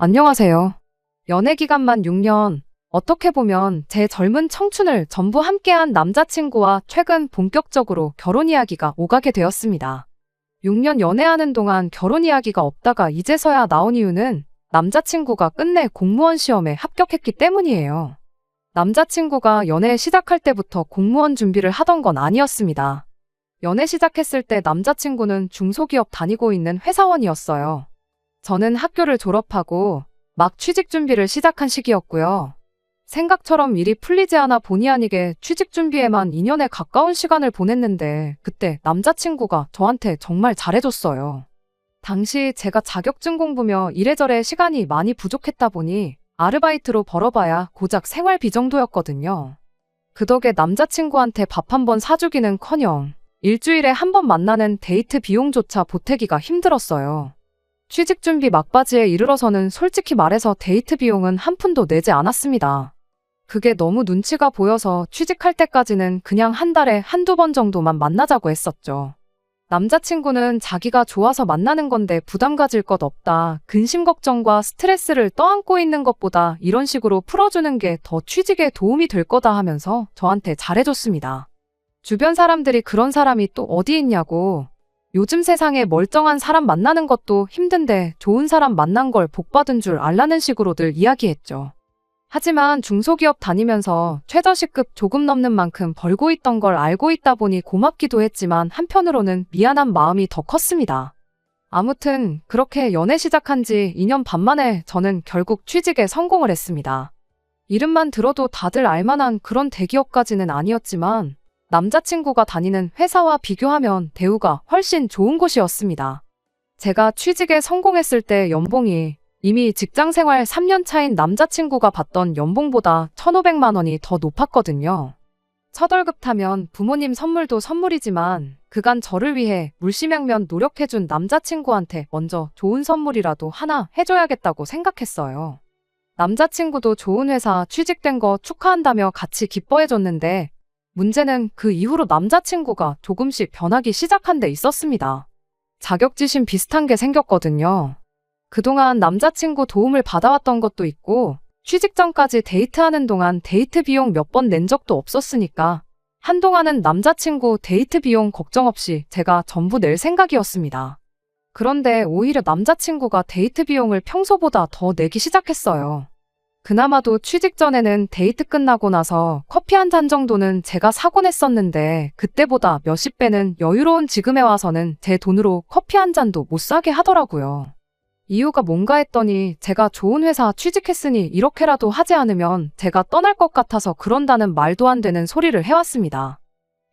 안녕하세요. 연애 기간만 6년. 어떻게 보면 제 젊은 청춘을 전부 함께한 남자친구와 최근 본격적으로 결혼 이야기가 오가게 되었습니다. 6년 연애하는 동안 결혼 이야기가 없다가 이제서야 나온 이유는 남자친구가 끝내 공무원 시험에 합격했기 때문이에요. 남자친구가 연애 시작할 때부터 공무원 준비를 하던 건 아니었습니다. 연애 시작했을 때 남자친구는 중소기업 다니고 있는 회사원이었어요. 저는 학교를 졸업하고 막 취직 준비를 시작한 시기였고요. 생각처럼 일이 풀리지 않아 본의 아니게 취직 준비에만 2년에 가까운 시간을 보냈는데 그때 남자친구가 저한테 정말 잘해줬어요. 당시 제가 자격증 공부며 이래저래 시간이 많이 부족했다 보니 아르바이트로 벌어봐야 고작 생활비 정도였거든요. 그 덕에 남자친구한테 밥 한 번 사주기는커녕 일주일에 한 번 만나는 데이트 비용조차 보태기가 힘들었어요. 취직 준비 막바지에 이르러서는 솔직히 말해서 데이트 비용은 한 푼도 내지 않았습니다. 그게 너무 눈치가 보여서 취직할 때까지는 그냥 한 달에 한두 번 정도만 만나자고 했었죠. 남자친구는 자기가 좋아서 만나는 건데 부담 가질 것 없다. 근심 걱정과 스트레스를 떠안고 있는 것보다 이런 식으로 풀어주는 게 더 취직에 도움이 될 거다 하면서 저한테 잘해줬습니다. 주변 사람들이 그런 사람이 또 어디 있냐고. 요즘 세상에 멀쩡한 사람 만나는 것도 힘든데 좋은 사람 만난 걸 복받은 줄 알라는 식으로들 이야기했죠. 하지만 중소기업 다니면서 최저시급 조금 넘는 만큼 벌고 있던 걸 알고 있다 보니 고맙기도 했지만 한편으로는 미안한 마음이 더 컸습니다. 아무튼 그렇게 연애 시작한 지 2년 반 만에 저는 결국 취직에 성공을 했습니다. 이름만 들어도 다들 알만한 그런 대기업까지는 아니었지만 남자친구가 다니는 회사와 비교하면 대우가 훨씬 좋은 곳이었습니다. 제가 취직에 성공했을 때 연봉이 이미 직장생활 3년 차인 남자친구가 받던 연봉보다 1,500만 원이 더 높았거든요. 첫 월급 타면 부모님 선물도 선물이지만 그간 저를 위해 물심양면 노력해준 남자친구한테 먼저 좋은 선물이라도 하나 해줘야겠다고 생각했어요. 남자친구도 좋은 회사 취직된 거 축하한다며 같이 기뻐해줬는데 문제는 그 이후로 남자친구가 조금씩 변하기 시작한 데 있었습니다. 자격지심 비슷한 게 생겼거든요. 그동안 남자친구 도움을 받아왔던 것도 있고 취직 전까지 데이트하는 동안 데이트 비용 몇 번 낸 적도 없었으니까 한동안은 남자친구 데이트 비용 걱정 없이 제가 전부 낼 생각이었습니다. 그런데 오히려 남자친구가 데이트 비용을 평소보다 더 내기 시작했어요. 그나마도 취직 전에는 데이트 끝나고 나서 커피 한 잔 정도는 제가 사곤 했었는데 그때보다 몇십 배는 여유로운 지금에 와서는 제 돈으로 커피 한 잔도 못 사게 하더라고요. 이유가 뭔가 했더니 제가 좋은 회사 취직했으니 이렇게라도 하지 않으면 제가 떠날 것 같아서 그런다는 말도 안 되는 소리를 해왔습니다.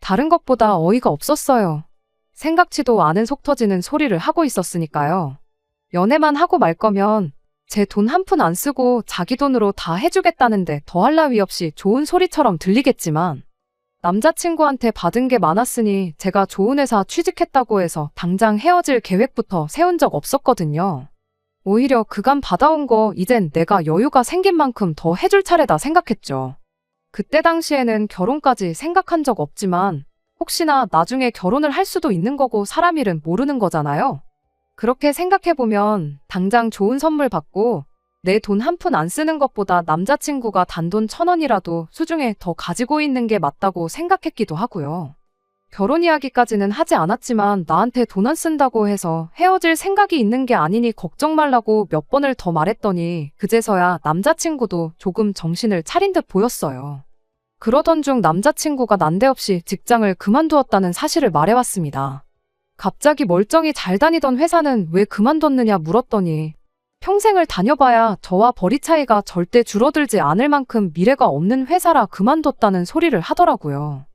다른 것보다 어이가 없었어요. 생각지도 않은 속 터지는 소리를 하고 있었으니까요. 연애만 하고 말 거면 제 돈 한 푼 안 쓰고 자기 돈으로 다 해주겠다는데 더할 나위 없이 좋은 소리처럼 들리겠지만 남자친구한테 받은 게 많았으니 제가 좋은 회사 취직했다고 해서 당장 헤어질 계획부터 세운 적 없었거든요. 오히려 그간 받아온 거 이젠 내가 여유가 생긴 만큼 더 해줄 차례다 생각했죠. 그때 당시에는 결혼까지 생각한 적 없지만 혹시나 나중에 결혼을 할 수도 있는 거고 사람 일은 모르는 거잖아요. 그렇게 생각해보면 당장 좋은 선물 받고 내 돈 한 푼 안 쓰는 것보다 남자친구가 단돈 1,000원이라도 수중에 더 가지고 있는 게 맞다고 생각했기도 하고요. 결혼 이야기까지는 하지 않았지만 나한테 돈 안 쓴다고 해서 헤어질 생각이 있는 게 아니니 걱정 말라고 몇 번을 더 말했더니 그제서야 남자친구도 조금 정신을 차린 듯 보였어요. 그러던 중 남자친구가 난데없이 직장을 그만두었다는 사실을 말해왔습니다. 갑자기 멀쩡히 잘 다니던 회사는 왜 그만뒀느냐 물었더니 평생을 다녀봐야 저와 벌이 차이가 절대 줄어들지 않을 만큼 미래가 없는 회사라 그만뒀다는 소리를 하더라고요.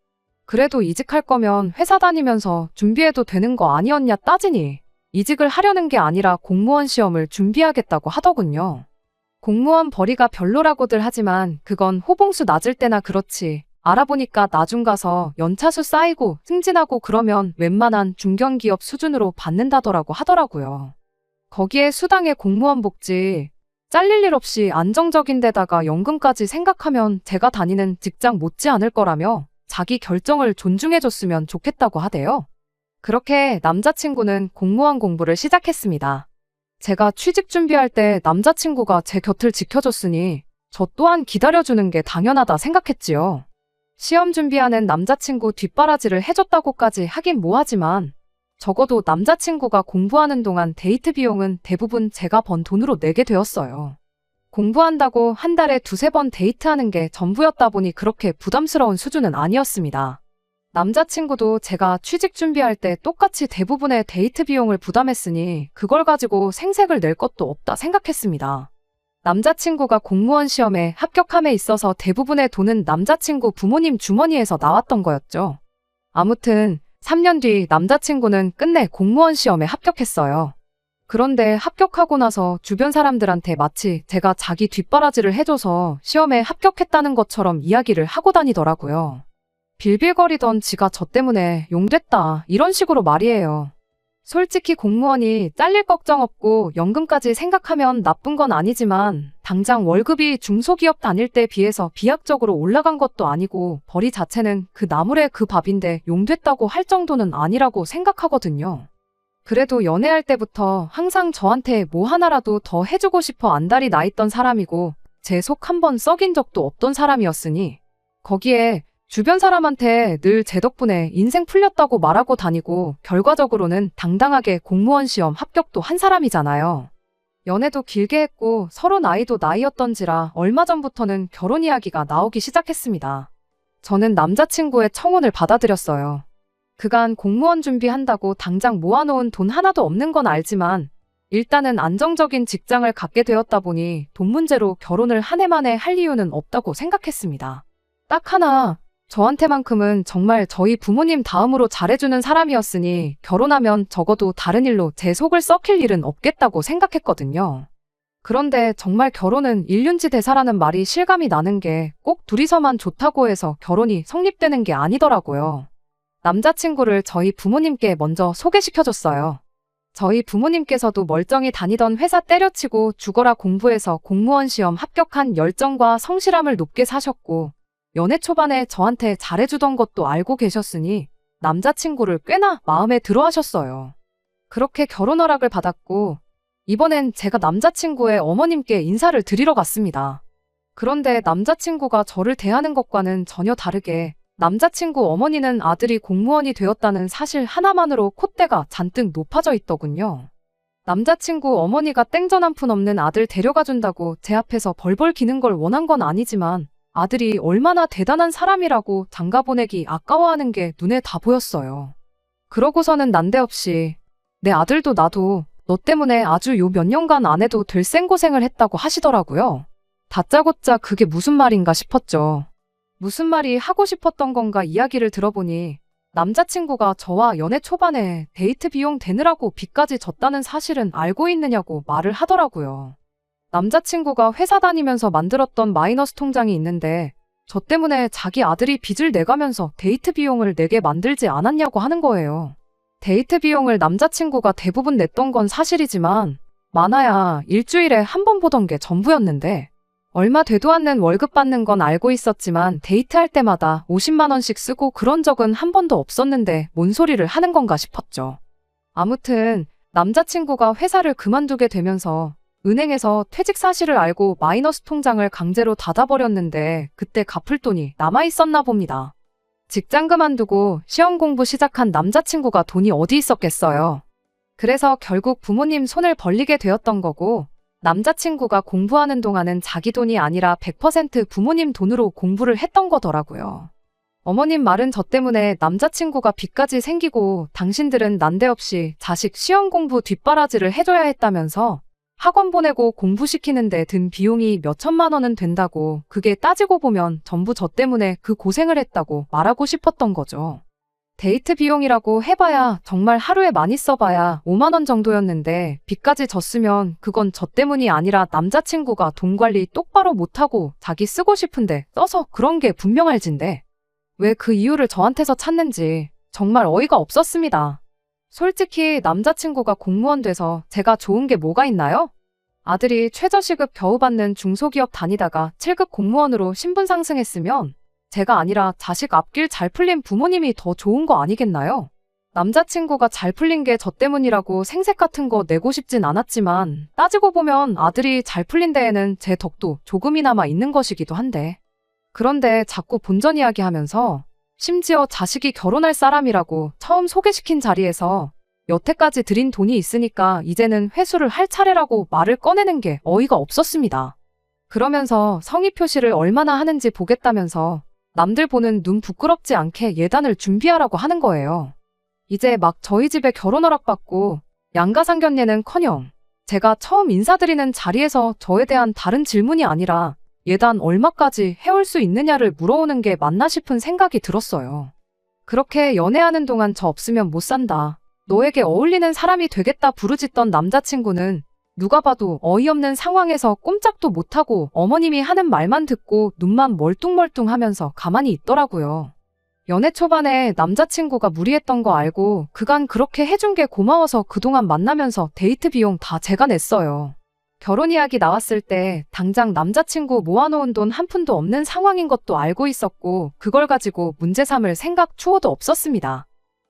그래도 이직할 거면 회사 다니면서 준비해도 되는 거 아니었냐 따지니 이직을 하려는 게 아니라 공무원 시험을 준비하겠다고 하더군요. 공무원 벌이가 별로라고들 하지만 그건 호봉수 낮을 때나 그렇지. 알아보니까 나중 가서 연차수 쌓이고 승진하고 그러면 웬만한 중견기업 수준으로 받는다더라고 하더라고요. 거기에 수당에 공무원 복지, 잘릴 일 없이 안정적인 데다가 연금까지 생각하면 제가 다니는 직장 못지 않을 거라며 자기 결정을 존중해줬으면 좋겠다고 하대요. 그렇게 남자친구는 공무원 공부를 시작했습니다. 제가 취직 준비할 때 남자친구가 제 곁을 지켜줬으니 저 또한 기다려주는 게 당연하다 생각했지요. 시험 준비하는 남자친구 뒷바라지를 해줬다고까지 하긴 뭐하지만 적어도 남자친구가 공부하는 동안 데이트 비용은 대부분 제가 번 돈으로 내게 되었어요. 공부한다고 한 달에 두세 번 데이트하는 게 전부였다 보니 그렇게 부담스러운 수준은 아니었습니다. 남자친구도 제가 취직 준비할 때 똑같이 대부분의 데이트 비용을 부담했으니 그걸 가지고 생색을 낼 것도 없다 생각했습니다. 남자친구가 공무원 시험에 합격함에 있어서 대부분의 돈은 남자친구 부모님 주머니에서 나왔던 거였죠. 아무튼 3년 뒤 남자친구는 끝내 공무원 시험에 합격했어요. 그런데 합격하고 나서 주변 사람들한테 마치 제가 자기 뒷바라지를 해줘서 시험에 합격했다는 것처럼 이야기를 하고 다니더라고요. 빌빌거리던 지가 저 때문에 용됐다 이런 식으로 말이에요. 솔직히 공무원이 잘릴 걱정 없고 연금까지 생각하면 나쁜 건 아니지만 당장 월급이 중소기업 다닐 때에 비해서 비약적으로 올라간 것도 아니고 벌이 자체는 그 나물의 그 밥인데 용됐다고 할 정도는 아니라고 생각하거든요. 그래도 연애할 때부터 항상 저한테 뭐 하나라도 더 해주고 싶어 안달이 나 있던 사람이고 제 속 한 번 썩인 적도 없던 사람이었으니 거기에 주변 사람한테 늘 제 덕분에 인생 풀렸다고 말하고 다니고 결과적으로는 당당하게 공무원 시험 합격도 한 사람이잖아요. 연애도 길게 했고 서로 나이도 나이였던지라 얼마 전부터는 결혼 이야기가 나오기 시작했습니다. 저는 남자친구의 청혼을 받아들였어요. 그간 공무원 준비한다고 당장 모아놓은 돈 하나도 없는 건 알지만 일단은 안정적인 직장을 갖게 되었다 보니 돈 문제로 결혼을 한 해 만에 할 이유는 없다고 생각했습니다. 딱 하나, 저한테만큼은 정말 저희 부모님 다음으로 잘해주는 사람이었으니 결혼하면 적어도 다른 일로 제 속을 썩힐 일은 없겠다고 생각했거든요. 그런데 정말 결혼은 일륜지대사라는 말이 실감이 나는 게 꼭 둘이서만 좋다고 해서 결혼이 성립되는 게 아니더라고요. 남자친구를 저희 부모님께 먼저 소개시켜줬어요. 저희 부모님께서도 멀쩡히 다니던 회사 때려치고 죽어라 공부해서 공무원 시험 합격한 열정과 성실함을 높게 사셨고 연애 초반에 저한테 잘해주던 것도 알고 계셨으니 남자친구를 꽤나 마음에 들어 하셨어요. 그렇게 결혼 허락을 받았고 이번엔 제가 남자친구의 어머님께 인사를 드리러 갔습니다. 그런데 남자친구가 저를 대하는 것과는 전혀 다르게 남자친구 어머니는 아들이 공무원이 되었다는 사실 하나만으로 콧대가 잔뜩 높아져 있더군요. 남자친구 어머니가 땡전 한 푼 없는 아들 데려가 준다고 제 앞에서 벌벌 기는 걸 원한 건 아니지만 아들이 얼마나 대단한 사람이라고 장가 보내기 아까워하는 게 눈에 다 보였어요. 그러고서는 난데없이 내 아들도 나도 너 때문에 아주 요 몇 년간 안 해도 될 생고생을 했다고 하시더라고요. 다짜고짜 그게 무슨 말인가 싶었죠. 무슨 말이 하고 싶었던 건가 이야기를 들어보니 남자친구가 저와 연애 초반에 데이트 비용 대느라고 빚까지 졌다는 사실은 알고 있느냐고 말을 하더라고요. 남자친구가 회사 다니면서 만들었던 마이너스 통장이 있는데 저 때문에 자기 아들이 빚을 내가면서 데이트 비용을 내게 만들지 않았냐고 하는 거예요. 데이트 비용을 남자친구가 대부분 냈던 건 사실이지만 많아야 일주일에 한 번 보던 게 전부였는데 얼마 되도 않는 월급 받는 건 알고 있었지만 데이트할 때마다 50만 원씩 쓰고 그런 적은 한 번도 없었는데 뭔 소리를 하는 건가 싶었죠. 아무튼 남자친구가 회사를 그만두게 되면서 은행에서 퇴직 사실을 알고 마이너스 통장을 강제로 닫아버렸는데 그때 갚을 돈이 남아있었나 봅니다. 직장 그만두고 시험 공부 시작한 남자친구가 돈이 어디 있었겠어요. 그래서 결국 부모님 손을 벌리게 되었던 거고 남자친구가 공부하는 동안은 자기 돈이 아니라 100% 부모님 돈으로 공부를 했던 거더라고요. 어머님 말은 저 때문에 남자친구가 빚까지 생기고 당신들은 난데없이 자식 시험 공부 뒷바라지를 해줘야 했다면서 학원 보내고 공부시키는데 든 비용이 몇 천만 원은 된다고 그게 따지고 보면 전부 저 때문에 그 고생을 했다고 말하고 싶었던 거죠. 데이트 비용이라고 해봐야 정말 하루에 많이 써봐야 5만 원 정도였는데 빚까지 졌으면 그건 저 때문이 아니라 남자친구가 돈 관리 똑바로 못하고 자기 쓰고 싶은데 써서 그런 게 분명할진데 왜 그 이유를 저한테서 찾는지 정말 어이가 없었습니다. 솔직히 남자친구가 공무원 돼서 제가 좋은 게 뭐가 있나요? 아들이 최저시급 겨우 받는 중소기업 다니다가 7급 공무원으로 신분 상승했으면 제가 아니라 자식 앞길 잘 풀린 부모님이 더 좋은 거 아니겠나요? 남자친구가 잘 풀린 게 저 때문이라고 생색 같은 거 내고 싶진 않았지만 따지고 보면 아들이 잘 풀린 데에는 제 덕도 조금이나마 있는 것이기도 한데. 그런데 자꾸 본전 이야기 하면서 심지어 자식이 결혼할 사람이라고 처음 소개시킨 자리에서 여태까지 들인 돈이 있으니까 이제는 회수를 할 차례라고 말을 꺼내는 게 어이가 없었습니다. 그러면서 성의 표시를 얼마나 하는지 보겠다면서 남들 보는 눈 부끄럽지 않게 예단을 준비하라고 하는 거예요. 이제 막 저희 집에 결혼 허락받고 양가상견례는커녕 제가 처음 인사드리는 자리에서 저에 대한 다른 질문이 아니라 예단 얼마까지 해올 수 있느냐를 물어오는 게 맞나 싶은 생각이 들었어요. 그렇게 연애하는 동안 저 없으면 못 산다. 너에게 어울리는 사람이 되겠다 부르짖던 남자친구는 누가 봐도 어이없는 상황에서 꼼짝도 못하고 어머님이 하는 말만 듣고 눈만 멀뚱멀뚱하면서 가만히 있더라고요. 연애 초반에 남자친구가 무리했던 거 알고 그간 그렇게 해준 게 고마워서 그동안 만나면서 데이트 비용 다 제가 냈어요. 결혼 이야기 나왔을 때 당장 남자친구 모아놓은 돈 한 푼도 없는 상황인 것도 알고 있었고 그걸 가지고 문제 삼을 생각 추호도 없었습니다.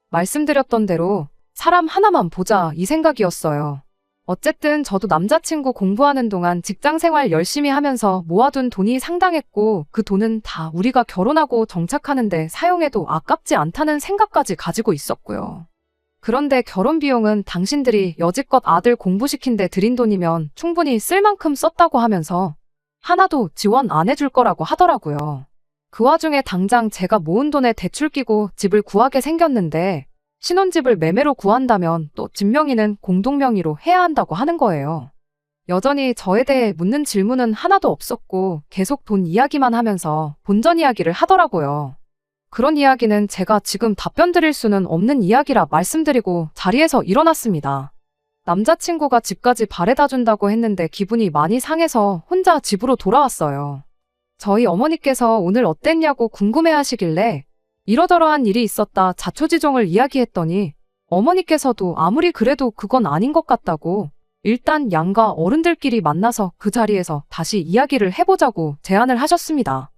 말씀드렸던 대로 사람 하나만 보자 이 생각이었어요. 어쨌든 저도 남자친구 공부하는 동안 직장생활 열심히 하면서 모아둔 돈이 상당했고 그 돈은 다 우리가 결혼하고 정착하는데 사용해도 아깝지 않다는 생각까지 가지고 있었고요. 그런데 결혼 비용은 당신들이 여지껏 아들 공부시킨 데 들인 돈이면 충분히 쓸 만큼 썼다고 하면서 하나도 지원 안 해줄 거라고 하더라고요. 그 와중에 당장 제가 모은 돈에 대출 끼고 집을 구하게 생겼는데 신혼집을 매매로 구한다면 또 집명의는 공동명의로 해야 한다고 하는 거예요. 여전히 저에 대해 묻는 질문은 하나도 없었고 계속 돈 이야기만 하면서 본전 이야기를 하더라고요. 그런 이야기는 제가 지금 답변 드릴 수는 없는 이야기라 말씀드리고 자리에서 일어났습니다. 남자친구가 집까지 바래다 준다고 했는데 기분이 많이 상해서 혼자 집으로 돌아왔어요. 저희 어머니께서 오늘 어땠냐고 궁금해 하시길래 이러저러한 일이 있었다 자초지종을 이야기했더니 어머니께서도 아무리 그래도 그건 아닌 것 같다고 일단 양가 어른들끼리 만나서 그 자리에서 다시 이야기를 해보자고 제안을 하셨습니다.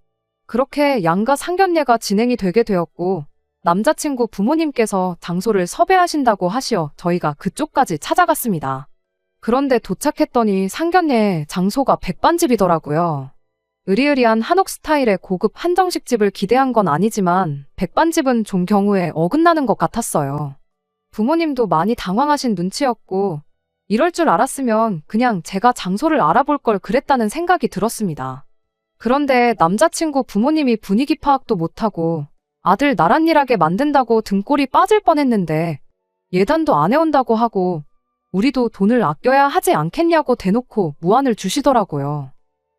그렇게 양가 상견례가 진행이 되게 되었고 남자친구 부모님께서 장소를 섭외하신다고 하시어 저희가 그쪽까지 찾아갔습니다. 그런데 도착했더니 상견례 장소가 백반집이더라고요. 으리으리한 한옥 스타일의 고급 한정식집을 기대한 건 아니지만 백반집은 좀 경우에 어긋나는 것 같았어요. 부모님도 많이 당황하신 눈치였고 이럴 줄 알았으면 그냥 제가 장소를 알아볼 걸 그랬다는 생각이 들었습니다. 그런데 남자친구 부모님이 분위기 파악도 못하고 아들 나랏일하게 만든다고 등골이 빠질 뻔했는데 예단도 안 해온다고 하고 우리도 돈을 아껴야 하지 않겠냐고 대놓고 무안을 주시더라고요.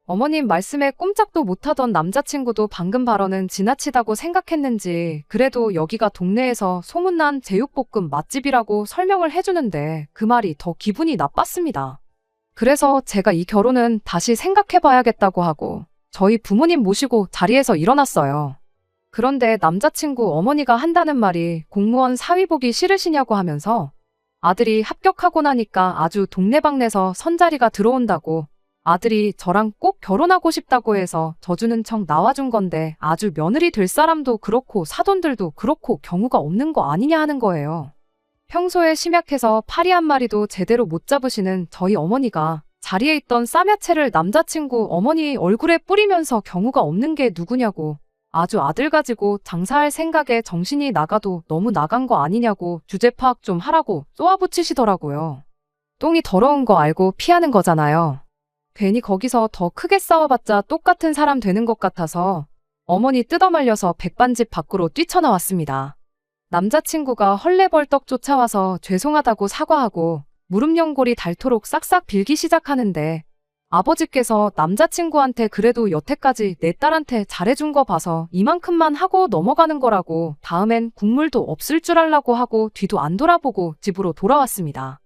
어머님 말씀에 꼼짝도 못하던 남자친구도 방금 발언은 지나치다고 생각했는지 그래도 여기가 동네에서 소문난 제육볶음 맛집이라고 설명을 해주는데 그 말이 더 기분이 나빴습니다. 그래서 제가 이 결혼은 다시 생각해봐야겠다고 하고 저희 부모님 모시고 자리에서 일어났어요. 그런데 남자친구 어머니가 한다는 말이 공무원 사위 보기 싫으시냐고 하면서 아들이 합격하고 나니까 아주 동네방네서 선자리가 들어온다고 아들이 저랑 꼭 결혼하고 싶다고 해서 져주는 척 나와준 건데 아주 며느리 될 사람도 그렇고 사돈들도 그렇고 경우가 없는 거 아니냐 하는 거예요. 평소에 심약해서 파리 한 마리도 제대로 못 잡으시는 저희 어머니가 자리에 있던 쌈야채를 남자친구 어머니 얼굴에 뿌리면서 경우가 없는 게 누구냐고 아주 아들 가지고 장사할 생각에 정신이 나가도 너무 나간 거 아니냐고 주제 파악 좀 하라고 쏘아붙이시더라고요. 똥이 더러운 거 알고 피하는 거잖아요. 괜히 거기서 더 크게 싸워봤자 똑같은 사람 되는 것 같아서 어머니 뜯어말려서 백반집 밖으로 뛰쳐나왔습니다. 남자친구가 헐레벌떡 쫓아와서 죄송하다고 사과하고 무릎 연골이 닳도록 싹싹 빌기 시작하는데 아버지께서 남자친구한테 그래도 여태까지 내 딸한테 잘해준 거 봐서 이만큼만 하고 넘어가는 거라고 다음엔 국물도 없을 줄 알라고 하고 뒤도 안 돌아보고 집으로 돌아왔습니다.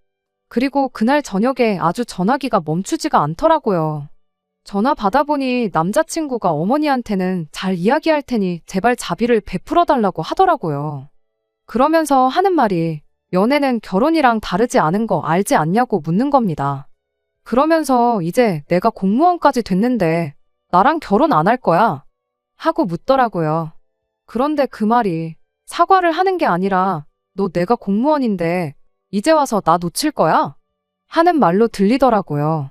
그리고 그날 저녁에 아주 전화기가 멈추지가 않더라고요. 전화 받아보니 남자친구가 어머니한테는 잘 이야기할 테니 제발 자비를 베풀어 달라고 하더라고요. 그러면서 하는 말이 연애는 결혼이랑 다르지 않은 거 알지 않냐고 묻는 겁니다. 그러면서 이제 내가 공무원까지 됐는데 나랑 결혼 안 할 거야? 하고 묻더라고요. 그런데 그 말이 사과를 하는 게 아니라 너 내가 공무원인데 이제 와서 나 놓칠 거야? 하는 말로 들리더라고요.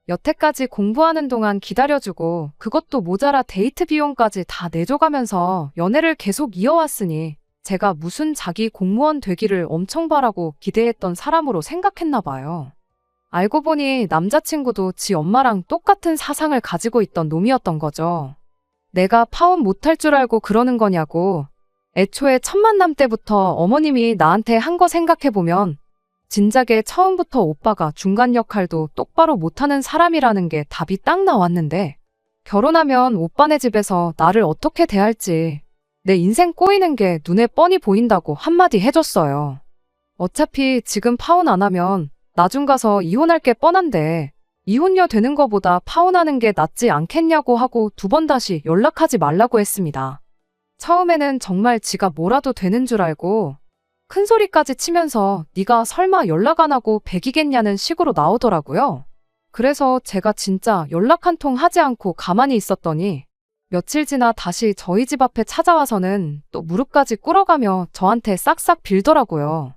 여태까지 공부하는 동안 기다려주고 그것도 모자라 데이트 비용까지 다 내줘가면서 연애를 계속 이어왔으니 제가 무슨 자기 공무원 되기를 엄청 바라고 기대했던 사람으로 생각했나 봐요. 알고 보니 남자친구도 지 엄마랑 똑같은 사상을 가지고 있던 놈이었던 거죠. 내가 파혼 못할 줄 알고 그러는 거냐고. 애초에 첫 만남 때부터 어머님이 나한테 한 거 생각해보면 진작에 처음부터 오빠가 중간 역할도 똑바로 못하는 사람이라는 게 답이 딱 나왔는데 결혼하면 오빠네 집에서 나를 어떻게 대할지 내 인생 꼬이는 게 눈에 뻔히 보인다고 한마디 해줬어요. 어차피 지금 파혼 안 하면 나중 가서 이혼할 게 뻔한데 이혼녀 되는 거보다 파혼하는 게 낫지 않겠냐고 하고 2번 다시 연락하지 말라고 했습니다. 처음에는 정말 지가 뭐라도 되는 줄 알고 큰 소리까지 치면서 네가 설마 연락 안 하고 백이겠냐는 식으로 나오더라고요. 그래서 제가 진짜 연락 한 통 하지 않고 가만히 있었더니 며칠 지나 다시 저희 집 앞에 찾아와서는 또 무릎까지 꿇어가며 저한테 싹싹 빌더라고요.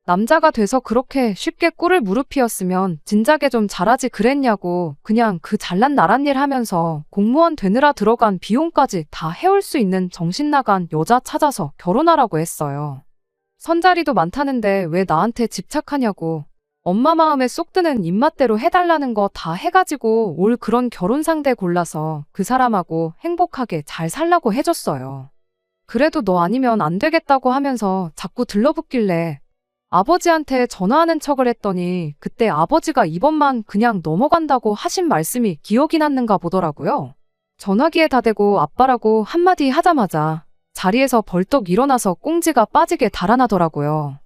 남자가 돼서 그렇게 쉽게 꿇을 무릎이었으면 진작에 좀 잘하지 그랬냐고 그냥 그 잘난 나란 일 하면서 공무원 되느라 들어간 비용까지 다 해올 수 있는 정신 나간 여자 찾아서 결혼하라고 했어요. 선자리도 많다는데 왜 나한테 집착하냐고 엄마 마음에 쏙 드는 입맛대로 해달라는 거 다 해가지고 올 그런 결혼 상대 골라서 그 사람하고 행복하게 잘 살라고 해줬어요. 그래도 너 아니면 안 되겠다고 하면서 자꾸 들러붙길래 아버지한테 전화하는 척을 했더니 그때 아버지가 이번만 그냥 넘어간다고 하신 말씀이 기억이 났는가 보더라고요. 전화기에 다 대고 아빠라고 한마디 하자마자 자리에서 벌떡 일어나서 꽁지가 빠지게 달아나더라고요.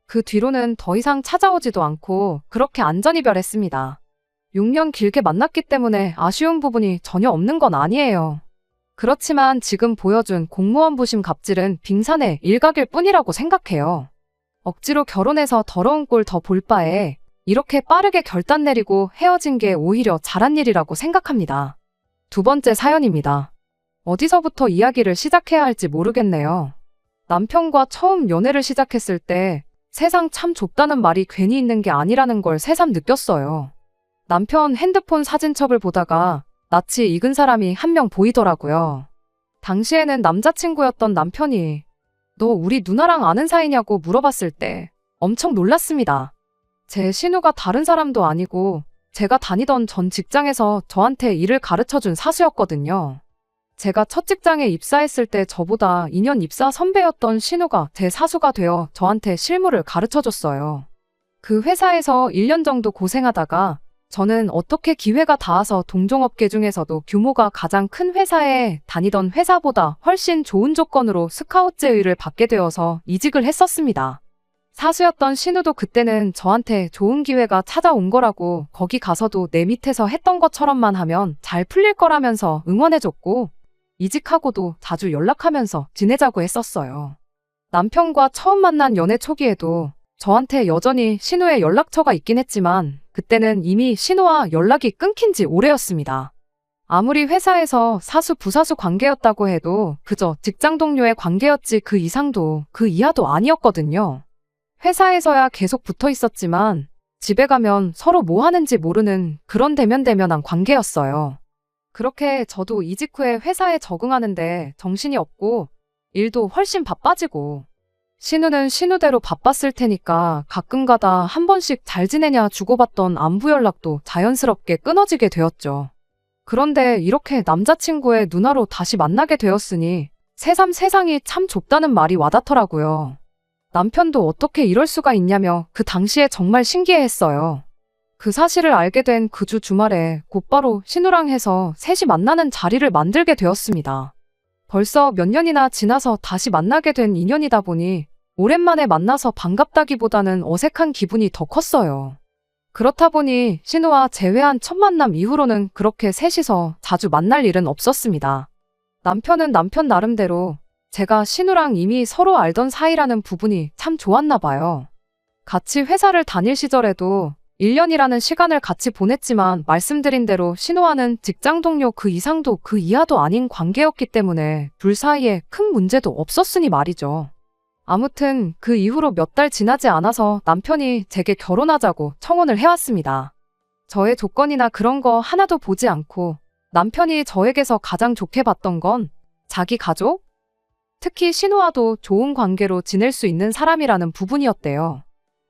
그 뒤로는 더 이상 찾아오지도 않고 그렇게 안전이별했습니다. 6년 길게 만났기 때문에 아쉬운 부분이 전혀 없는 건 아니에요. 그렇지만 지금 보여준 공무원 부심 갑질은 빙산의 일각일 뿐이라고 생각해요. 억지로 결혼해서 더러운 꼴 더 볼 바에 이렇게 빠르게 결단 내리고 헤어진 게 오히려 잘한 일이라고 생각합니다. 2번째 사연입니다. 어디서부터 이야기를 시작해야 할지 모르겠네요. 남편과 처음 연애를 시작했을 때 세상 참 좁다는 말이 괜히 있는 게 아니라는 걸 새삼 느꼈어요. 남편 핸드폰 사진첩을 보다가 낯이 익은 사람이 한 명 보이더라고요. 당시에는 남자친구였던 남편이 너 우리 누나랑 아는 사이냐고 물어봤을 때 엄청 놀랐습니다. 제 신우가 다른 사람도 아니고 제가 다니던 전 직장에서 저한테 일을 가르쳐준 사수였거든요. 제가 첫 직장에 입사했을 때 저보다 2년 입사 선배였던 신우가 제 사수가 되어 저한테 실무를 가르쳐줬어요. 그 회사에서 1년 정도 고생하다가 저는 어떻게 기회가 닿아서 동종업계 중에서도 규모가 가장 큰 회사에 다니던 회사보다 훨씬 좋은 조건으로 스카우트 제의를 받게 되어서 이직을 했었습니다. 사수였던 신우도 그때는 저한테 좋은 기회가 찾아온 거라고 거기 가서도 내 밑에서 했던 것처럼만 하면 잘 풀릴 거라면서 응원해줬고 이직하고도 자주 연락하면서 지내자고 했었어요. 남편과 처음 만난 연애 초기에도 저한테 여전히 신우의 연락처가 있긴 했지만 그때는 이미 신우와 연락이 끊긴 지 오래였습니다. 아무리 회사에서 사수 부사수 관계였다고 해도 그저 직장 동료의 관계였지 그 이상도 그 이하도 아니었거든요. 회사에서야 계속 붙어 있었지만 집에 가면 서로 뭐 하는지 모르는 그런 대면대면한 관계였어요. 그렇게 저도 이직 후에 회사에 적응하는데 정신이 없고 일도 훨씬 바빠지고 신우는 신우대로 바빴을 테니까 가끔가다 한 번씩 잘 지내냐 주고받던 안부 연락도 자연스럽게 끊어지게 되었죠. 그런데 이렇게 남자친구의 누나로 다시 만나게 되었으니 새삼 세상이 참 좁다는 말이 와닿더라고요. 남편도 어떻게 이럴 수가 있냐며 그 당시에 정말 신기해했어요. 그 사실을 알게 된 그 주 주말에 곧바로 신우랑 해서 셋이 만나는 자리를 만들게 되었습니다. 벌써 몇 년이나 지나서 다시 만나게 된 인연이다 보니 오랜만에 만나서 반갑다기보다는 어색한 기분이 더 컸어요. 그렇다 보니 신우와 재회한 첫 만남 이후로는 그렇게 셋이서 자주 만날 일은 없었습니다. 남편은 남편 나름대로 제가 신우랑 이미 서로 알던 사이라는 부분이 참 좋았나 봐요. 같이 회사를 다닐 시절에도 1년이라는 시간을 같이 보냈지만 말씀드린 대로 신우와는 직장 동료 그 이상도 그 이하도 아닌 관계였기 때문에 둘 사이에 큰 문제도 없었으니 말이죠. 아무튼 그 이후로 몇 달 지나지 않아서 남편이 제게 결혼하자고 청혼을 해왔습니다. 저의 조건이나 그런 거 하나도 보지 않고 남편이 저에게서 가장 좋게 봤던 건 자기 가족? 특히 신우와도 좋은 관계로 지낼 수 있는 사람이라는 부분이었대요.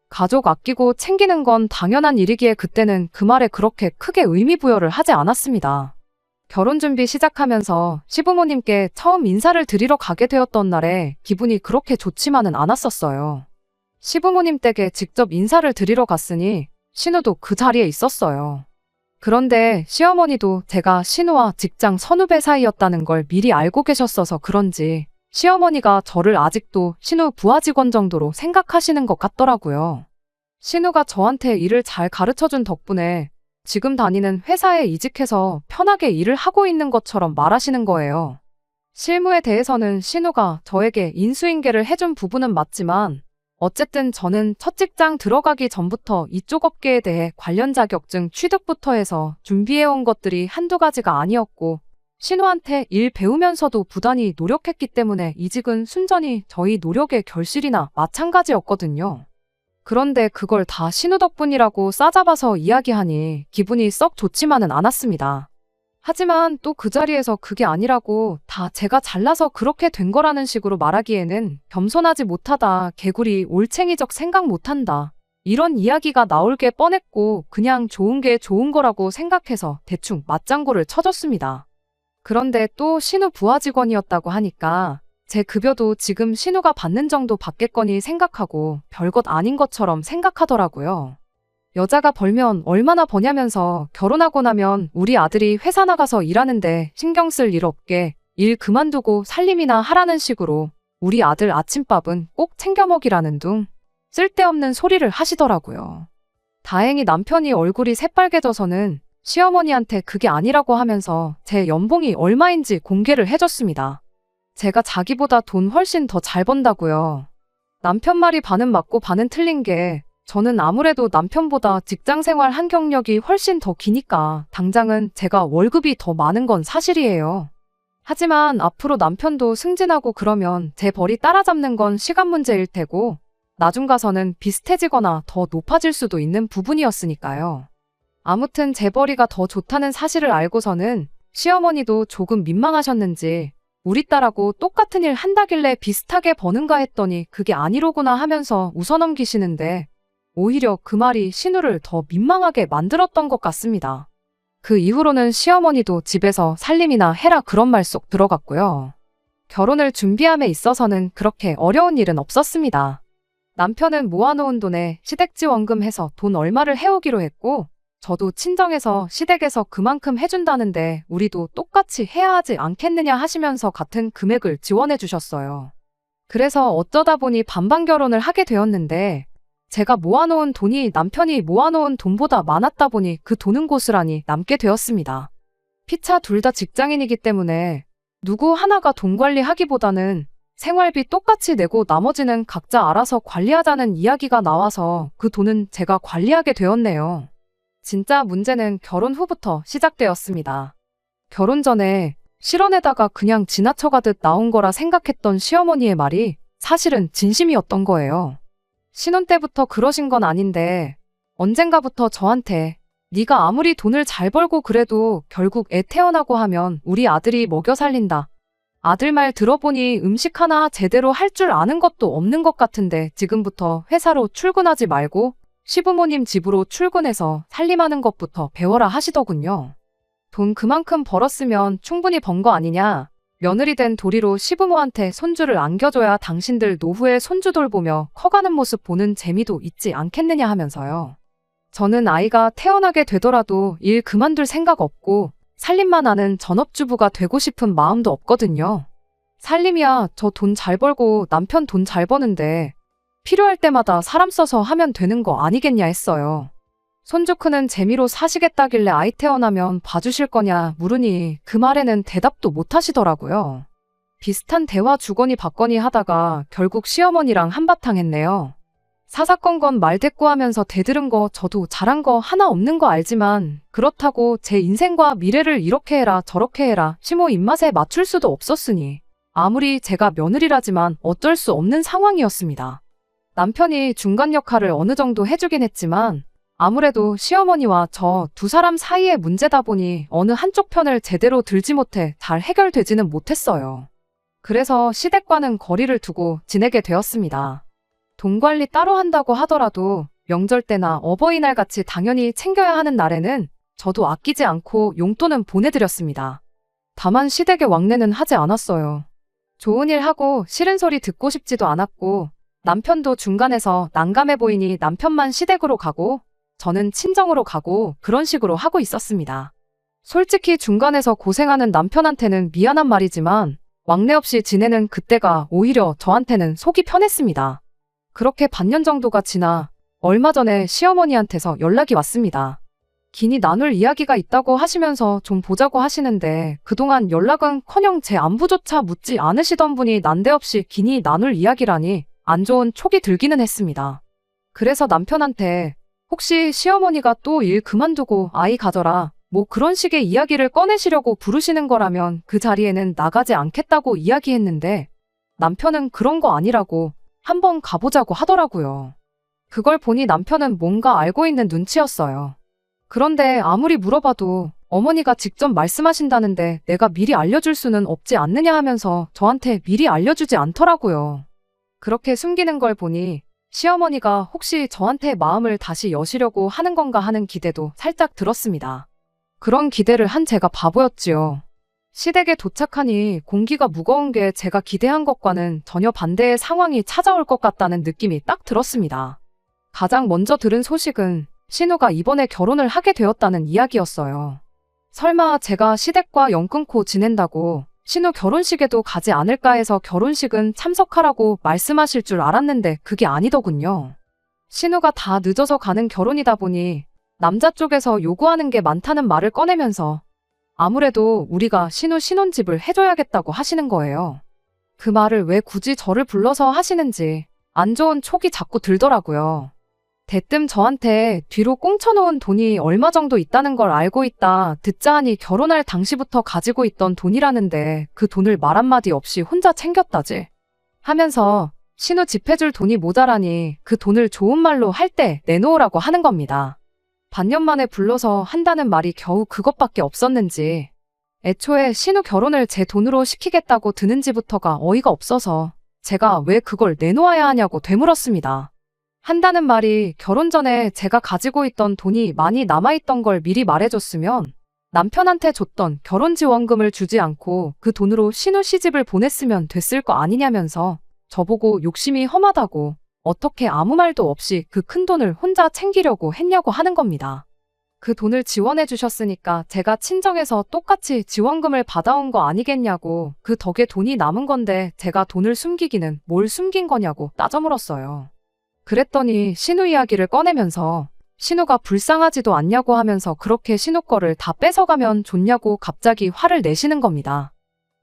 가족 아끼고 챙기는 건 당연한 일이기에 그때는 그 말에 그렇게 크게 의미 부여를 하지 않았습니다. 결혼 준비 시작하면서 시부모님께 처음 인사를 드리러 가게 되었던 날에 기분이 그렇게 좋지만은 않았었어요. 시부모님 댁에 직접 인사를 드리러 갔으니 신우도 그 자리에 있었어요. 그런데 시어머니도 제가 신우와 직장 선후배 사이였다는 걸 미리 알고 계셨어서 그런지 시어머니가 저를 아직도 신우 부하 직원 정도로 생각하시는 것 같더라고요. 신우가 저한테 일을 잘 가르쳐준 덕분에 지금 다니는 회사에 이직해서 편하게 일을 하고 있는 것처럼 말하시는 거예요. 실무에 대해서는 신우가 저에게 인수인계를 해준 부분은 맞지만 어쨌든 저는 첫 직장 들어가기 전부터 이쪽 업계에 대해 관련 자격증 취득부터 해서 준비해온 것들이 한두 가지가 아니었고 신우한테 일 배우면서도 부단히 노력했기 때문에 이직은 순전히 저희 노력의 결실이나 마찬가지였거든요. 그런데 그걸 다 신우 덕분이라고 싸잡아서 이야기하니 기분이 썩 좋지만은 않았습니다. 하지만 또 그 자리에서 그게 아니라고 다 제가 잘나서 그렇게 된 거라는 식으로 말하기에는 겸손하지 못하다, 개구리, 올챙이적 생각 못한다. 이런 이야기가 나올 게 뻔했고 그냥 좋은 게 좋은 거라고 생각해서 대충 맞장구를 쳐줬습니다. 그런데 또 신우 부하 직원이었다고 하니까 제 급여도 지금 신우가 받는 정도 받겠거니 생각하고 별것 아닌 것처럼 생각하더라고요. 여자가 벌면 얼마나 버냐면서 결혼하고 나면 우리 아들이 회사 나가서 일하는데 신경 쓸 일 없게 일 그만두고 살림이나 하라는 식으로 우리 아들 아침밥은 꼭 챙겨 먹이라는 둥 쓸데없는 소리를 하시더라고요. 다행히 남편이 얼굴이 새빨개져서는 시어머니한테 그게 아니라고 하면서 제 연봉이 얼마인지 공개를 해줬습니다. 제가 자기보다 돈 훨씬 더 잘 번다고요. 남편 말이 반은 맞고 반은 틀린 게 저는 아무래도 남편보다 직장생활 한 경력이 훨씬 더 기니까 당장은 제가 월급이 더 많은 건 사실이에요. 하지만 앞으로 남편도 승진하고 그러면 제 벌이 따라잡는 건 시간 문제일 테고 나중 가서는 비슷해지거나 더 높아질 수도 있는 부분이었으니까요. 아무튼 제 벌이가 더 좋다는 사실을 알고서는 시어머니도 조금 민망하셨는지 우리 딸하고 똑같은 일 한다길래 비슷하게 버는가 했더니 그게 아니로구나 하면서 웃어넘기시는데 오히려 그 말이 신우를 더 민망하게 만들었던 것 같습니다. 그 이후로는 시어머니도 집에서 살림이나 해라 그런 말 쏙 들어갔고요. 결혼을 준비함에 있어서는 그렇게 어려운 일은 없었습니다. 남편은 모아놓은 돈에 시댁 지원금 해서 돈 얼마를 해오기로 했고 저도 친정에서 시댁에서 그만큼 해준다는데 우리도 똑같이 해야 하지 않겠느냐 하시면서 같은 금액을 지원해 주셨어요. 그래서 어쩌다 보니 반반 결혼을 하게 되었는데 제가 모아놓은 돈이 남편이 모아놓은 돈보다 많았다 보니 그 돈은 고스란히 남게 되었습니다. 피차 둘 다 직장인이기 때문에 누구 하나가 돈 관리하기보다는 생활비 똑같이 내고 나머지는 각자 알아서 관리하자는 이야기가 나와서 그 돈은 제가 관리하게 되었네요. 진짜 문제는 결혼 후부터 시작되었습니다. 결혼 전에 실언에다가 그냥 지나쳐가듯 나온 거라 생각했던 시어머니의 말이 사실은 진심이었던 거예요. 신혼 때부터 그러신 건 아닌데 언젠가부터 저한테 네가 아무리 돈을 잘 벌고 그래도 결국 애 태어나고 하면 우리 아들이 먹여 살린다. 아들 말 들어보니 음식 하나 제대로 할 줄 아는 것도 없는 것 같은데 지금부터 회사로 출근하지 말고 시부모님 집으로 출근해서 살림하는 것부터 배워라 하시더군요. 돈 그만큼 벌었으면 충분히 번 거 아니냐. 며느리 된 도리로 시부모한테 손주를 안겨줘야 당신들 노후에 손주 돌보며 커가는 모습 보는 재미도 있지 않겠느냐 하면서요. 저는 아이가 태어나게 되더라도 일 그만둘 생각 없고 살림만 하는 전업주부가 되고 싶은 마음도 없거든요. 살림이야 저 돈 잘 벌고 남편 돈 잘 버는데 필요할 때마다 사람 써서 하면 되는 거 아니겠냐 했어요. 손주 크는 재미로 사시겠다길래 아이 태어나면 봐주실 거냐 물으니 그 말에는 대답도 못 하시더라고요. 비슷한 대화 주거니 받거니 하다가 결국 시어머니랑 한바탕 했네요. 사사건건 말대꾸하면서 대들은 거 저도 잘한 거 하나 없는 거 알지만 그렇다고 제 인생과 미래를 이렇게 해라 저렇게 해라 시모 입맛에 맞출 수도 없었으니 아무리 제가 며느리라지만 어쩔 수 없는 상황이었습니다. 남편이 중간 역할을 어느 정도 해주긴 했지만 아무래도 시어머니와 저 두 사람 사이의 문제다 보니 어느 한쪽 편을 제대로 들지 못해 잘 해결되지는 못했어요. 그래서 시댁과는 거리를 두고 지내게 되었습니다. 돈 관리 따로 한다고 하더라도 명절 때나 어버이날 같이 당연히 챙겨야 하는 날에는 저도 아끼지 않고 용돈은 보내드렸습니다. 다만 시댁의 왕래는 하지 않았어요. 좋은 일 하고 싫은 소리 듣고 싶지도 않았고 남편도 중간에서 난감해 보이니 남편만 시댁으로 가고 저는 친정으로 가고 그런 식으로 하고 있었습니다. 솔직히 중간에서 고생하는 남편한테는 미안한 말이지만 왕래 없이 지내는 그때가 오히려 저한테는 속이 편했습니다. 그렇게 반년 정도가 지나 얼마 전에 시어머니한테서 연락이 왔습니다. 긴히 나눌 이야기가 있다고 하시면서 좀 보자고 하시는데 그동안 연락은커녕 제 안부조차 묻지 않으시던 분이 난데없이 긴히 나눌 이야기라니 안 좋은 촉이 들기는 했습니다. 그래서 남편한테 혹시 시어머니가 또 일 그만두고 아이 가져라 뭐 그런 식의 이야기를 꺼내시려고 부르시는 거라면 그 자리에는 나가지 않겠다고 이야기했는데 남편은 그런 거 아니라고 한번 가보자고 하더라고요. 그걸 보니 남편은 뭔가 알고 있는 눈치였어요. 그런데 아무리 물어봐도 어머니가 직접 말씀하신다는데 내가 미리 알려줄 수는 없지 않느냐 하면서 저한테 미리 알려주지 않더라고요. 그렇게 숨기는 걸 보니 시어머니가 혹시 저한테 마음을 다시 여시려고 하는 건가 하는 기대도 살짝 들었습니다. 그런 기대를 한 제가 바보였지요. 시댁에 도착하니 공기가 무거운 게 제가 기대한 것과는 전혀 반대의 상황이 찾아올 것 같다는 느낌이 딱 들었습니다. 가장 먼저 들은 소식은 신우가 이번에 결혼을 하게 되었다는 이야기였어요. 설마 제가 시댁과 연 끊고 지낸다고 신우 결혼식에도 가지 않을까 해서 결혼식은 참석하라고 말씀하실 줄 알았는데 그게 아니더군요. 신우가 다 늦어서 가는 결혼이다 보니 남자 쪽에서 요구하는 게 많다는 말을 꺼내면서 아무래도 우리가 신우 신혼집을 해줘야겠다고 하시는 거예요. 그 말을 왜 굳이 저를 불러서 하시는지 안 좋은 촉이 자꾸 들더라고요. 대뜸 저한테 뒤로 꽁쳐놓은 돈이 얼마 정도 있다는 걸 알고 있다 듣자 하니 결혼할 당시부터 가지고 있던 돈이라는데 그 돈을 말 한마디 없이 혼자 챙겼다지 하면서 신우 집 해줄 돈이 모자라니 그 돈을 좋은 말로 할 때 내놓으라고 하는 겁니다. 반년 만에 불러서 한다는 말이 겨우 그것밖에 없었는지 애초에 신우 결혼을 제 돈으로 시키겠다고 드는지부터가 어이가 없어서 제가 왜 그걸 내놓아야 하냐고 되물었습니다. 한다는 말이 결혼 전에 제가 가지고 있던 돈이 많이 남아있던 걸 미리 말해줬으면 남편한테 줬던 결혼지원금을 주지 않고 그 돈으로 신우 시집을 보냈으면 됐을 거 아니냐면서 저보고 욕심이 험하다고 어떻게 아무 말도 없이 그 큰 돈을 혼자 챙기려고 했냐고 하는 겁니다. 그 돈을 지원해 주셨으니까 제가 친정에서 똑같이 지원금을 받아온 거 아니겠냐고 그 덕에 돈이 남은 건데 제가 돈을 숨기기는 뭘 숨긴 거냐고 따져 물었어요. 그랬더니 신우 이야기를 꺼내면서 신우가 불쌍하지도 않냐고 하면서 그렇게 신우 거를 다 뺏어가면 좋냐고 갑자기 화를 내시는 겁니다.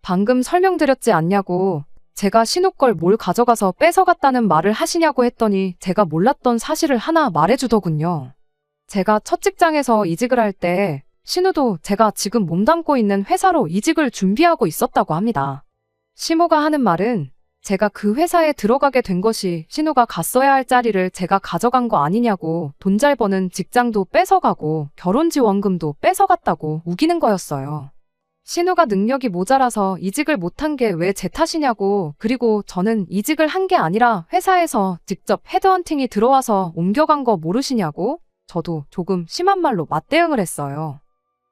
방금 설명드렸지 않냐고 제가 신우 걸 뭘 가져가서 뺏어갔다는 말을 하시냐고 했더니 제가 몰랐던 사실을 하나 말해주더군요. 제가 첫 직장에서 이직을 할 때 신우도 제가 지금 몸담고 있는 회사로 이직을 준비하고 있었다고 합니다. 시모가 하는 말은 제가 그 회사에 들어가게 된 것이 신우가 갔어야 할 자리를 제가 가져간 거 아니냐고 돈 잘 버는 직장도 뺏어가고 결혼지원금도 뺏어갔다고 우기는 거였어요. 신우가 능력이 모자라서 이직을 못한 게 왜 제 탓이냐고 그리고 저는 이직을 한 게 아니라 회사에서 직접 헤드헌팅이 들어와서 옮겨간 거 모르시냐고 저도 조금 심한 말로 맞대응을 했어요.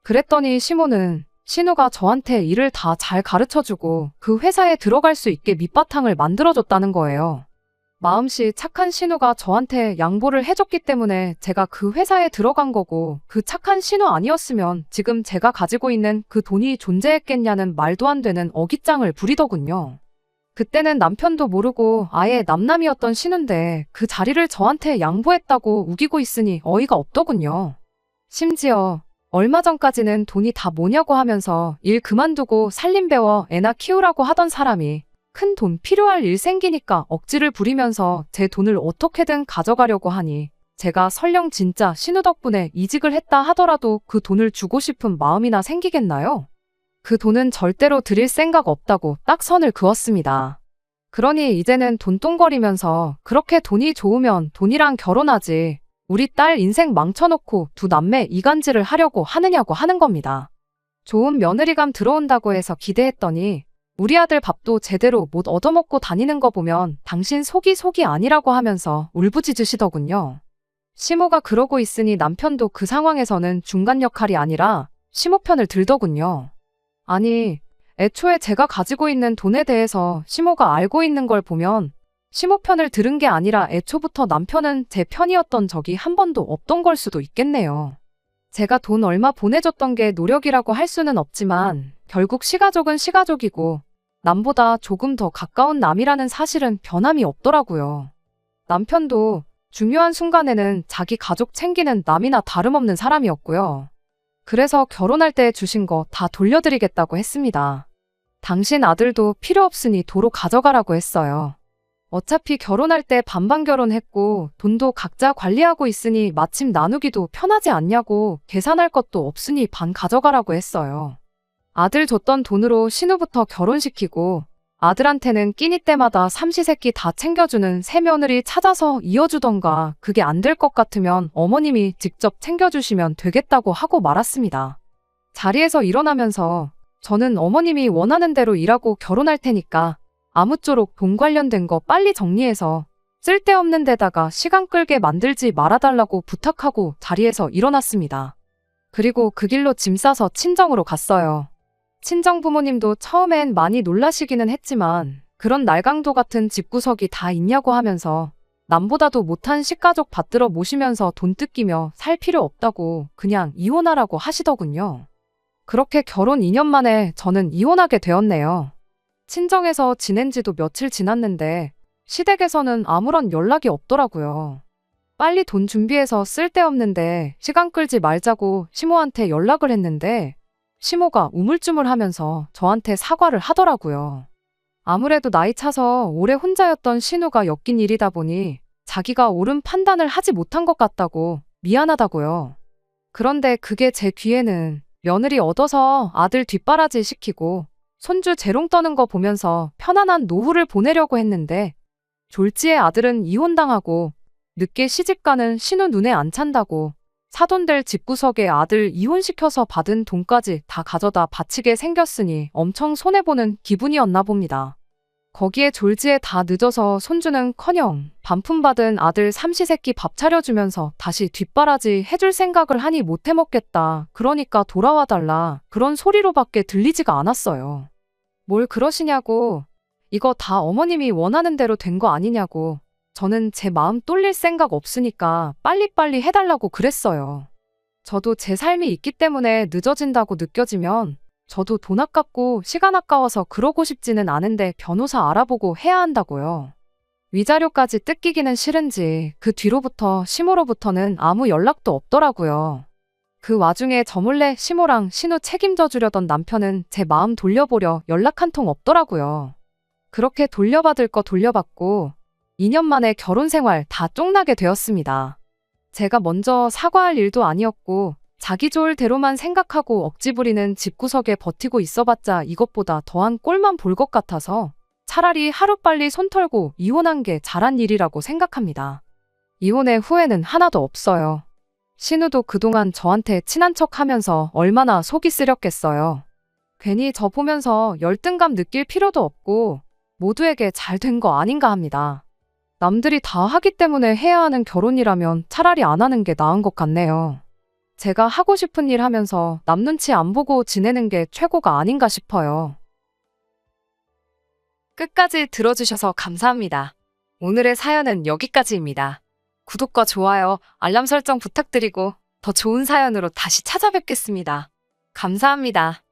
그랬더니 시모는 신우가 저한테 일을 다 잘 가르쳐주고 그 회사에 들어갈 수 있게 밑바탕을 만들어줬다는 거예요. 마음씨 착한 신우가 저한테 양보를 해줬기 때문에 제가 그 회사에 들어간 거고 그 착한 신우 아니었으면 지금 제가 가지고 있는 그 돈이 존재했겠냐는 말도 안 되는 어깃장을 부리더군요. 그때는 남편도 모르고 아예 남남이었던 신우인데 그 자리를 저한테 양보했다고 우기고 있으니 어이가 없더군요. 심지어 얼마 전까지는 돈이 다 뭐냐고 하면서 일 그만두고 살림 배워 애나 키우라고 하던 사람이 큰 돈 필요할 일 생기니까 억지를 부리면서 제 돈을 어떻게든 가져가려고 하니 제가 설령 진짜 신우 덕분에 이직을 했다 하더라도 그 돈을 주고 싶은 마음이나 생기겠나요? 그 돈은 절대로 드릴 생각 없다고 딱 선을 그었습니다. 그러니 이제는 돈똥거리면서 그렇게 돈이 좋으면 돈이랑 결혼하지. 우리 딸 인생 망쳐놓고 두 남매 이간질을 하려고 하느냐고 하는 겁니다. 좋은 며느리감 들어온다고 해서 기대했더니 우리 아들 밥도 제대로 못 얻어먹고 다니는 거 보면 당신 속이 아니라고 하면서 울부짖으시더군요. 시모가 그러고 있으니 남편도 그 상황에서는 중간 역할이 아니라 시모 편을 들더군요. 아니, 애초에 제가 가지고 있는 돈에 대해서 시모가 알고 있는 걸 보면 시모 편을 들은 게 아니라 애초부터 남편은 제 편이었던 적이 한 번도 없던 걸 수도 있겠네요. 제가 돈 얼마 보내줬던 게 노력이라고 할 수는 없지만 결국 시가족은 시가족이고 남보다 조금 더 가까운 남이라는 사실은 변함이 없더라고요. 남편도 중요한 순간에는 자기 가족 챙기는 남이나 다름없는 사람이었고요. 그래서 결혼할 때 주신 거 다 돌려드리겠다고 했습니다. 당신 아들도 필요 없으니 도로 가져가라고 했어요. 어차피 결혼할 때 반반 결혼했고 돈도 각자 관리하고 있으니 마침 나누기도 편하지 않냐고 계산할 것도 없으니 반 가져가라고 했어요. 아들 줬던 돈으로 신우부터 결혼시키고 아들한테는 끼니 때마다 삼시세끼 다 챙겨주는 새며느리 찾아서 이어주던가 그게 안 될 것 같으면 어머님이 직접 챙겨주시면 되겠다고 하고 말았습니다. 자리에서 일어나면서 저는 어머님이 원하는 대로 일하고 결혼할 테니까 아무쪼록 돈 관련된 거 빨리 정리해서 쓸데없는 데다가 시간 끌게 만들지 말아달라고 부탁하고 자리에서 일어났습니다. 그리고 그 길로 짐 싸서 친정으로 갔어요. 친정 부모님도 처음엔 많이 놀라시기는 했지만 그런 날강도 같은 집구석이 다 있냐고 하면서 남보다도 못한 식가족 받들어 모시면서 돈 뜯기며 살 필요 없다고 그냥 이혼하라고 하시더군요. 그렇게 결혼 2년 만에 저는 이혼하게 되었네요. 친정에서 지낸 지도 며칠 지났는데 시댁에서는 아무런 연락이 없더라고요. 빨리 돈 준비해서 쓸데없는데 시간 끌지 말자고 시모한테 연락을 했는데 시모가 우물쭈물하면서 저한테 사과를 하더라고요. 아무래도 나이 차서 오래 혼자였던 신우가 엮인 일이다 보니 자기가 옳은 판단을 하지 못한 것 같다고 미안하다고요. 그런데 그게 제 귀에는 며느리 얻어서 아들 뒷바라지 시키고 손주 재롱 떠는 거 보면서 편안한 노후를 보내려고 했는데 졸지에 아들은 이혼당하고 늦게 시집가는 신우 눈에 안 찬다고 사돈될 집구석에 아들 이혼시켜서 받은 돈까지 다 가져다 바치게 생겼으니 엄청 손해보는 기분이었나 봅니다. 거기에 졸지에 다 늦어서 손주는커녕 반품받은 아들 삼시세끼 밥 차려주면서 다시 뒷바라지 해줄 생각을 하니 못 해먹겠다. 그러니까 돌아와달라. 그런 소리로밖에 들리지가 않았어요. 뭘 그러시냐고. 이거 다 어머님이 원하는 대로 된 거 아니냐고. 저는 제 마음 똘릴 생각 없으니까 빨리빨리 해달라고 그랬어요. 저도 제 삶이 있기 때문에 늦어진다고 느껴지면 저도 돈 아깝고 시간 아까워서 그러고 싶지는 않은데 변호사 알아보고 해야 한다고요. 위자료까지 뜯기기는 싫은지 그 뒤로부터 시모로부터는 아무 연락도 없더라고요. 그 와중에 저 몰래 시모랑 신우 책임져 주려던 남편은 제 마음 돌려보려 연락 한 통 없더라고요. 그렇게 돌려받을 거 돌려받고 2년 만에 결혼 생활 다 쫑나게 되었습니다. 제가 먼저 사과할 일도 아니었고 자기 좋을 대로만 생각하고 억지 부리는 집구석에 버티고 있어봤자 이것보다 더한 꼴만 볼 것 같아서 차라리 하루빨리 손 털고 이혼한 게 잘한 일이라고 생각합니다. 이혼의 후회는 하나도 없어요. 신우도 그동안 저한테 친한 척 하면서 얼마나 속이 쓰렸겠어요. 괜히 저 보면서 열등감 느낄 필요도 없고 모두에게 잘 된 거 아닌가 합니다. 남들이 다 하기 때문에 해야 하는 결혼이라면 차라리 안 하는 게 나은 것 같네요. 제가 하고 싶은 일 하면서 남 눈치 안 보고 지내는 게 최고가 아닌가 싶어요. 끝까지 들어주셔서 감사합니다. 오늘의 사연은 여기까지입니다. 구독과 좋아요, 알람 설정 부탁드리고 더 좋은 사연으로 다시 찾아뵙겠습니다. 감사합니다.